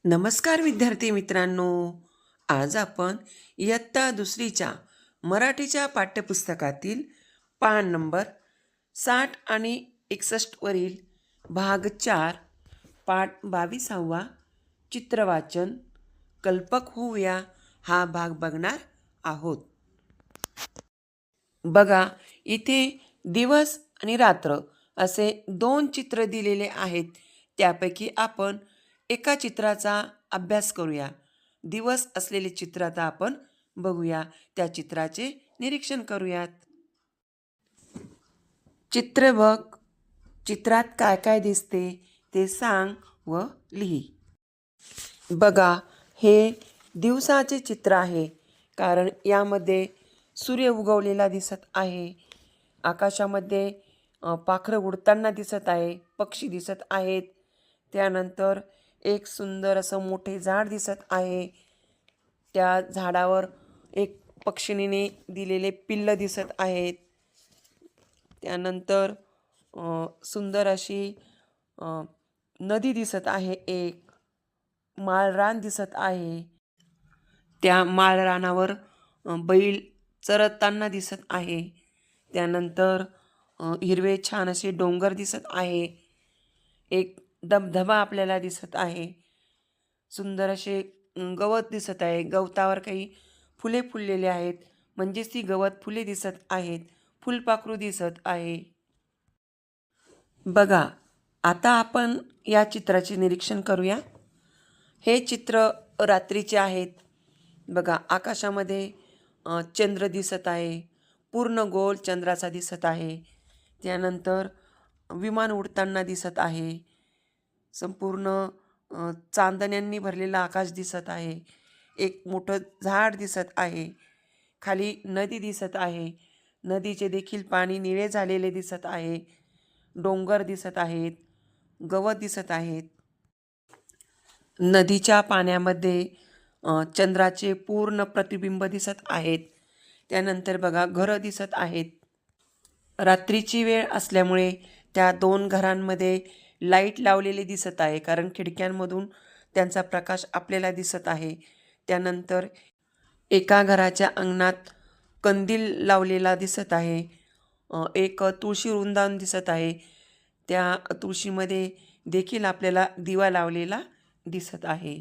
नमस्कार विद्यार्थी मित्रांनो. आज आपण इयत्ता दुसरीच्या मराठीच्या पाठ्यपुस्तकातील पान नंबर 60 आणि 61 वरील भाग 4 पाठ 22वा चित्रवाचन कल्पक होऊया हा भाग बघणार आहोत. बघा, इथे दिवस आणि रात्र असे दोन चित्र दिलेले आहेत. त्यापैकी आपण एका चित्राचा अभ्यास करूया. दिवस असलेले चित्र आता आपण बघूया. त्या चित्राचे निरीक्षण करूयात. चित्र बघ. चित्रात काय काय दिसते ते सांग व लिही. बघा, हे दिवसाचे चित्र आहे, कारण यामध्ये सूर्य उगवलेला दिसत आहे. आकाशामध्ये पाखरं उडताना दिसत आहे, पक्षी दिसत आहेत. त्यानंतर एक सुंदर असं मोठे झाड दिसत आहे. त्या झाडावर एक पक्षिणीने दिलेले पिल्लं दिसत आहेत. त्यानंतर सुंदर अशी नदी दिसत आहे. एक माळरान दिसत आहे. त्या माळरानावर बैल चरताना दिसत आहे. त्यानंतर हिरवे छान असे डोंगर दिसत आहे. एक धबधबा आपल्याला दिसत आहे. सुंदर असे गवत दिसत आहे. गवतावर काही फुले फुललेले आहेत, म्हणजेच ती गवत फुले दिसत आहेत. फुलपाखरू दिसत आहे. बघा, आता आपण या चित्राचे निरीक्षण करूया. हे चित्र रात्रीचे आहेत. बघा, आकाशामध्ये चंद्र दिसत आहे. पूर्ण गोल चंद्राचा दिसत आहे. त्यानंतर विमान उडताना दिसत आहे. संपूर्ण चांदण्यांनी भरलेलं आकाश दिसत आहे. एक मोठं झाड दिसत आहे. खाली नदी दिसत आहे. नदीचे देखील पाणी निळे झालेले दिसत आहे. डोंगर दिसत आहेत. गवत दिसत आहेत. नदीच्या पाण्यामध्ये चंद्राचे पूर्ण प्रतिबिंब दिसत आहेत. त्यानंतर बघा, घरं दिसत आहेत. रात्रीची वेळ असल्यामुळे त्या दोन घरांमध्ये लाईट लावलेले दिसत आहे, कारण खिडक्यांमधून त्यांचा प्रकाश आपल्याला दिसत आहे. त्यानंतर एका घराच्या अंगणात कंदील लावलेला दिसत आहे. एक तुळशी वृंदावन दिसत आहे. त्या तुळशीमध्ये देखील आपल्याला दिवा लावलेला दिसत आहे.